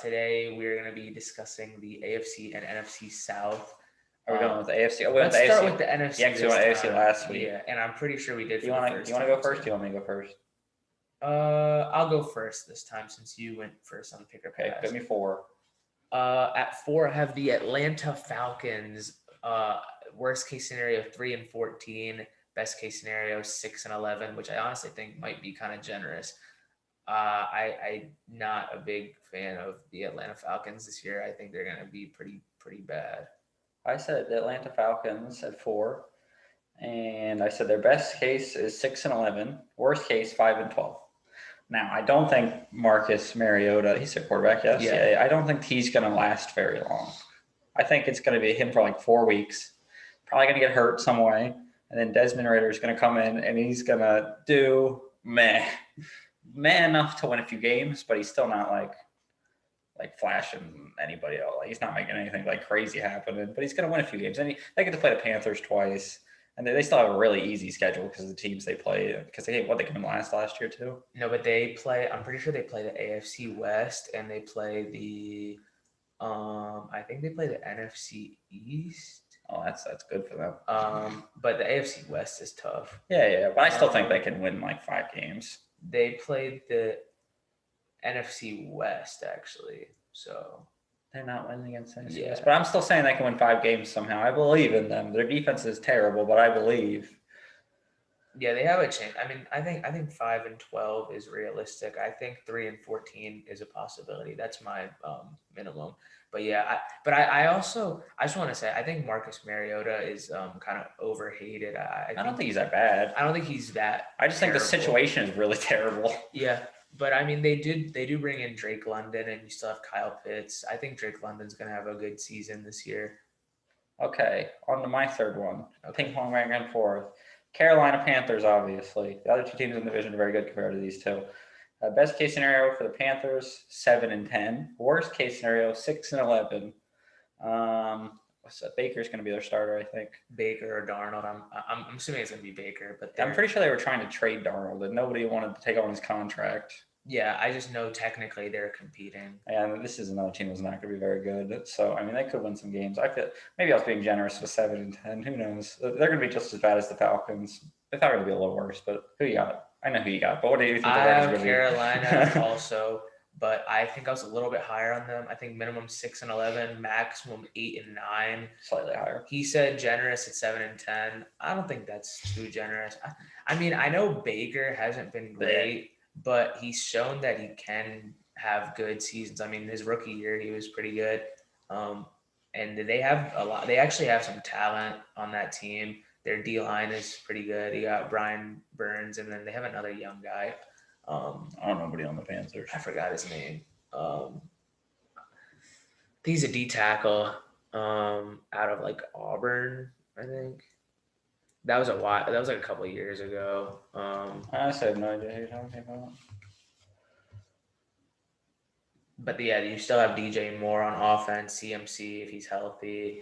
Today we're going to be discussing the AFC and NFC South. Are we going with the AFC? Oh, Let's start with the NFC. Yeah, because we went AFC last week. Yeah, and I'm pretty sure we did. Do you want to go first? Or do you want me to go first? I'll go first this time since you went first on the pick or pass. Okay, give me 4. At 4, I have the Atlanta Falcons. Worst case scenario 3-14. Best case scenario 6-11, which I honestly think might be kind of generous. I'm not a big fan of the Atlanta Falcons this year. I think they're going to be pretty bad. I said the Atlanta Falcons at 4, and I said their best case is 6-11, worst case 5-12. Now, I don't think Marcus Mariota, he's a quarterback, yes? Yeah. I don't think he's going to last very long. I think it's going to be him for like 4 weeks. Probably going to get hurt some way. And then Desmond Ridder is going to come in and he's going to do meh enough to win a few games, but he's still not like flashing anybody else. Like, he's not making anything like crazy happen, but he's going to win a few games. And they get to play the Panthers twice. And they still have a really easy schedule because of the teams they play. Because they came in last year too. No, but I'm pretty sure they play the AFC West and they play the I think they play the NFC East. Oh, that's good for them. But the AFC West is tough. Yeah. But I still think they can win like 5 games. They played the NFC West actually, so they're not winning against NFC West. But I'm still saying they can win 5 games somehow. I believe in them. Their defense is terrible, but I believe. Yeah, they have a chance. I mean, I think 5-12 is realistic. I think 3-14 is a possibility. That's my minimum. But yeah, I just want to say I think Marcus Mariota is kind of overhated. I don't think he's that bad. I don't think he's that. I just think the situation is really terrible. Yeah. But I mean, they do bring in Drake London, and you still have Kyle Pitts. I think Drake London's going to have a good season this year. Okay, on to my third one. Ping pong back and forth. Carolina Panthers, obviously. The other 2 teams in the division are very good compared to these 2. Best case scenario for the Panthers, 7-10. Worst case scenario, 6-11. What's that? Baker's going to be their starter, I think. Baker or Darnold. I'm assuming it's going to be Baker, but I'm pretty sure they were trying to trade Darnold, and nobody wanted to take on his contract. Yeah, I just know technically they're competing. And this is another team that's not going to be very good. So, I mean, they could win some games. I feel maybe I was being generous with 7-10. Who knows? They're going to be just as bad as the Falcons. They thought it would be a little worse, but who you got? I know who you got, but what do you think the record's going to be? Carolina also, but I think I was a little bit higher on them. I think minimum 6-11, maximum 8-9. Slightly higher. He said generous at 7-10. I don't think that's too generous. I mean, I know Baker hasn't been great, but he's shown that he can have good seasons. I mean, his rookie year, he was pretty good. And they have a lot. They actually have some talent on that team. Their D-line is pretty good. You got Brian Burns, and then they have another young guy. I don't know nobody on the Panthers. I forgot his name. He's a D tackle out of like Auburn, I think. That was a while. That was like a couple of years ago. I honestly have no idea who you're talking about. But yeah, you still have DJ Moore on offense, CMC if he's healthy.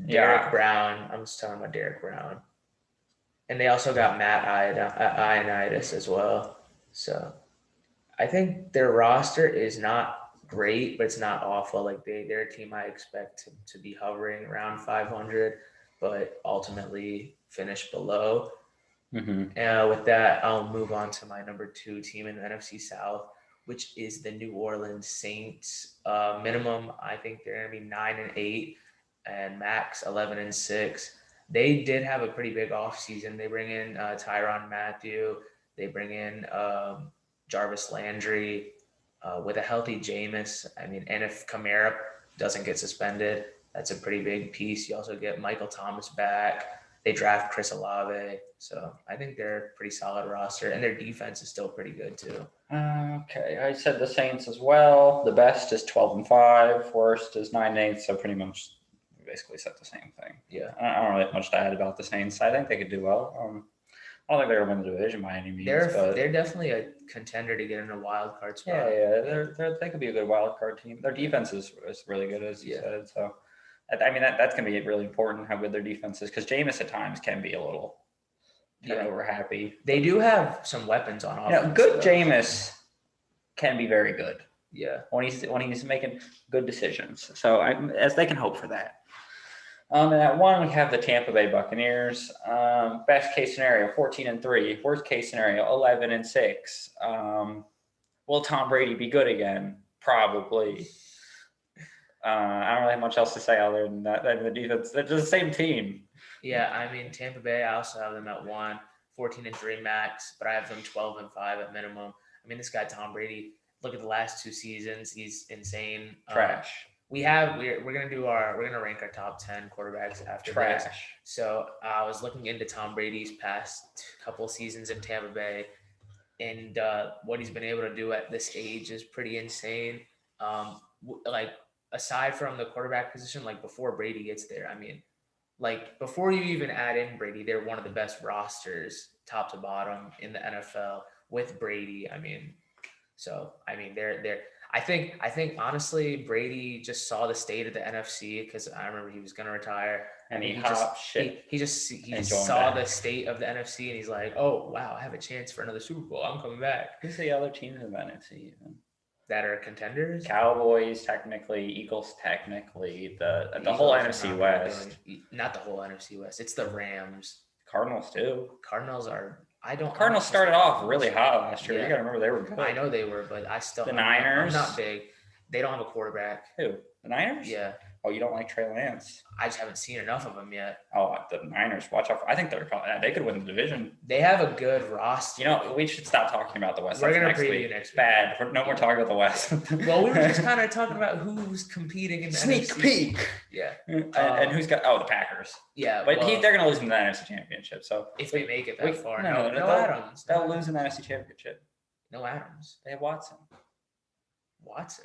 Derek Brown. I'm just talking about Derek Brown. And they also got Matt Ioannidis as well. So I think their roster is not great, but it's not awful. Like they're a team I expect to be hovering around 500, but ultimately finish below. Mm-hmm. With that, I'll move on to my number 2 team in the NFC South, which is the New Orleans Saints. Minimum, I think they're going to be 9-8 and max 11-6. They did have a pretty big offseason. They bring in Tyrann Mathieu. They bring in Jarvis Landry with a healthy Jameis. I mean, and if Kamara doesn't get suspended, that's a pretty big piece. You also get Michael Thomas back. They draft Chris Olave. So I think they're a pretty solid roster, and their defense is still pretty good too. Okay, I said the Saints as well. The best is 12-5. Worst is 9-8. So pretty much basically said the same thing. Yeah. I don't really have much to add about the Saints. I think they could do well. I don't think they're going to win the division by any means. They're definitely a contender to get in a wild card spot. Yeah. They could be a good wild card team. Their defense is really good, as you said. So, I mean, that's going to be really important how good their defense is, because Jameis at times can be a little turnover happy. They do have some weapons on offense. Good Jameis can be very good. Yeah. when he's making good decisions. So as they can hope for that. And at 1 we have the Tampa Bay Buccaneers. Best case scenario 14-3. Worst case scenario 11-6. Will Tom Brady be good again? Probably. I don't really have much else to say other than that. The defense, they're the same team. Yeah, I mean Tampa Bay. I also have them at 1, 14-3 max, but I have them 12-5 at minimum. I mean, this guy Tom Brady. Look at the last 2 seasons; he's insane. Trash. We're gonna rank our top 10 quarterbacks after Trash. this. So I was looking into Tom Brady's past couple seasons in Tampa Bay, and what he's been able to do at this age is pretty insane. Like aside from the quarterback position, like before Brady gets there, I mean, like before you even add in Brady, they're one of the best rosters, top to bottom, in the NFL with Brady. I mean, they're. I think honestly, Brady just saw the state of the NFC because I remember he was gonna retire, and he just saw the state of the NFC, and he's like, oh wow, I have a chance for another Super Bowl. I'm coming back. Who's the other teams in the NFC even? That are contenders? Cowboys technically, Eagles technically, the whole NFC West. Not the whole NFC West. It's the Rams. Cardinals too. Cardinals started off really hot last year. Yeah. You gotta remember they were good. I know they were, but the Niners. I'm not big. They don't have a quarterback. Who? The Niners? Yeah. Oh, you don't like Trey Lance? I just haven't seen enough of them yet. Oh, the Niners. Watch out! I think they could win the division. They have a good roster. You know, we should stop talking about the West. We're gonna preview next week. Bad. No more talking about the West. Well, we were just kind of talking about who's competing in the sneak NFC. peek. Yeah. And who's got? Oh, the Packers. Yeah, but they're gonna lose in the NFC Championship. So if they make it that far, no Adams. They'll lose in the NFC Championship. No Adams. They have Watson.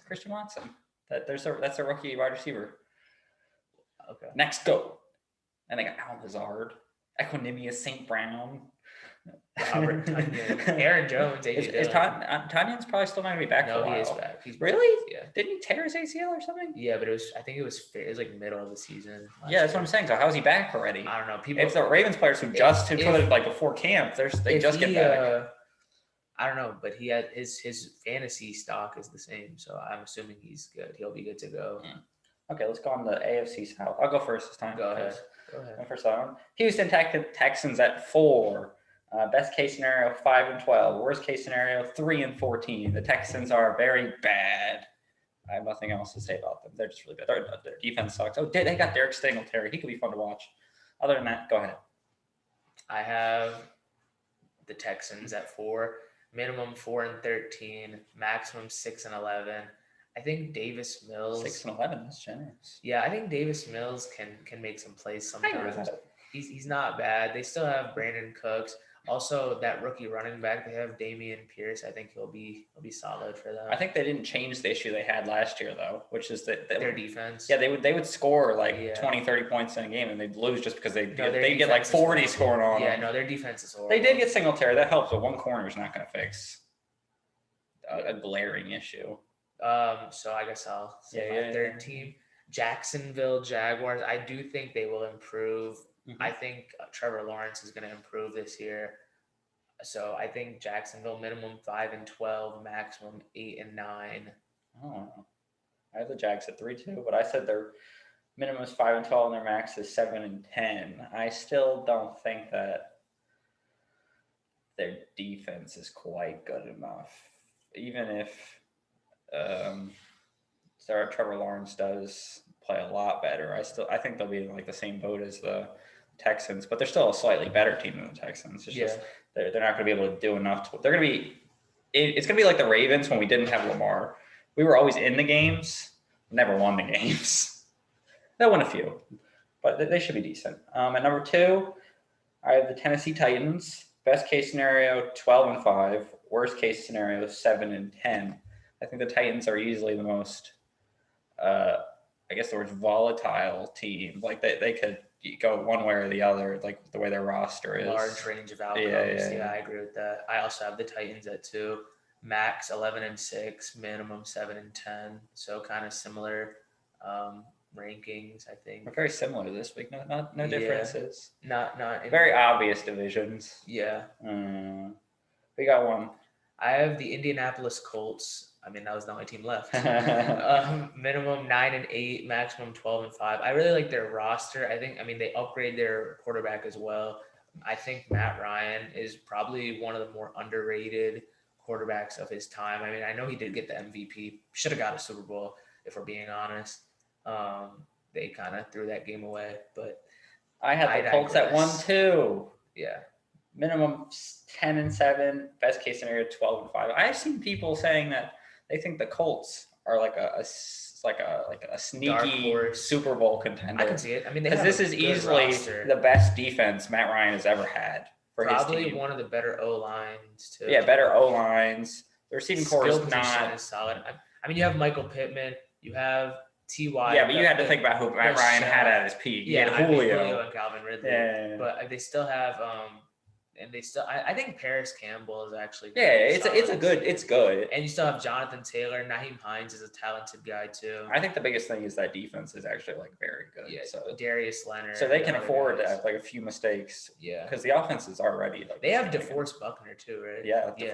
Christian Watson. That's a rookie wide receiver. Okay. Next go. And they got Al Lazard, Equanimous St. Brown, Robert Tonyan, Aaron Jones, Is Tanyan's probably still not gonna be back for a while? He is back. He's really? Yeah. Didn't he tear his ACL or something? Yeah, but I think it was like middle of the season. Yeah, that's what I'm saying. So how's he back already? I don't know. If the Ravens players who put like before camp, they just get back. I don't know, but he had his fantasy stock is the same, so I'm assuming he's good. He'll be good to go. Okay, let's go on the AFC South. I'll go first this time. Go ahead. First one. Houston Texans at 4. Best case scenario 5-12. Worst case scenario 3-14. The Texans are very bad. I have nothing else to say about them. They're just really bad. Their defense sucks. Oh, they got Derek Singletary. He could be fun to watch. Other than that, go ahead. I have the Texans at 4. Minimum 4-13. Maximum 6-11. I think Davis Mills 6-11. That's generous. Yeah, I think Davis Mills can make some plays sometimes. He's not bad. They still have Brandon Cooks. Also, that rookie running back they have, Damian Pierce. I think he'll be solid for them. I think they didn't change the issue they had last year though, which is that their defense. Yeah, they would score like 20, 30 points in a game and they'd lose just because they get like 40 scoring on them. Yeah, no, their defense is horrible. They did get Singletary. That helps, but one corner is not going to fix a glaring issue. So I guess I'll say my third team, Jacksonville Jaguars. I do think they will improve. Mm-hmm. I think Trevor Lawrence is going to improve this year. So I think Jacksonville minimum 5-12, maximum 8-9. Oh, I have the Jags at 3-2, but I said their minimum is 5-12 and their max is 7-10. I still don't think that their defense is quite good enough, even if Trevor Lawrence does play a lot better. I think they'll be in like the same boat as the Texans, but they're still a slightly better team than the Texans. It's just they're not going to be able to do enough. It's going to be like the Ravens when we didn't have Lamar. We were always in the games, never won the games. They'll win a few, but they should be decent. At number 2, I have the Tennessee Titans. Best case scenario 12-5. Worst case scenario 7-10. I think the Titans are easily the most, I guess the word volatile team. Like they could go one way or the other, like the way their roster is. Large range of outcomes. Yeah, I agree with that. I also have the Titans at 2. Max 11-6, minimum 7-10. So kind of similar rankings, I think. We're very similar this week. No differences. Not very obvious divisions. Yeah. We got one. I have the Indianapolis Colts. I mean, that was the only team left. Minimum 9-8, maximum 12-5. I really like their roster. I mean, they upgrade their quarterback as well. I think Matt Ryan is probably one of the more underrated quarterbacks of his time. I mean, I know he did get the MVP. Should have got a Super Bowl, if we're being honest. They kind of threw that game away, but I had the Colts at 1-2. Yeah. Minimum 10-7, best case scenario 12-5. I've seen people saying that they think the Colts are like a sneaky Super Bowl contender. I can see it. I mean, because this is easily the best defense Matt Ryan has ever had for probably his team. One of the better O lines too. Yeah, better O lines. The receiving core is not as solid. I mean, you have Michael Pittman. You have Ty. Yeah, but you had to think about who Matt Ryan had at his peak. Yeah, Julio and Calvin Ridley. Yeah. But they still have and they still. I think Paris Campbell is actually. Yeah, it's good. And you still have Jonathan Taylor. Naheem Hines is a talented guy too. I think the biggest thing is that defense is actually like very good. Yeah. So Darius Leonard. So they can afford to have like a few mistakes. Yeah. Because the offense is already like. They have DeForest Buckner too, right? Yeah.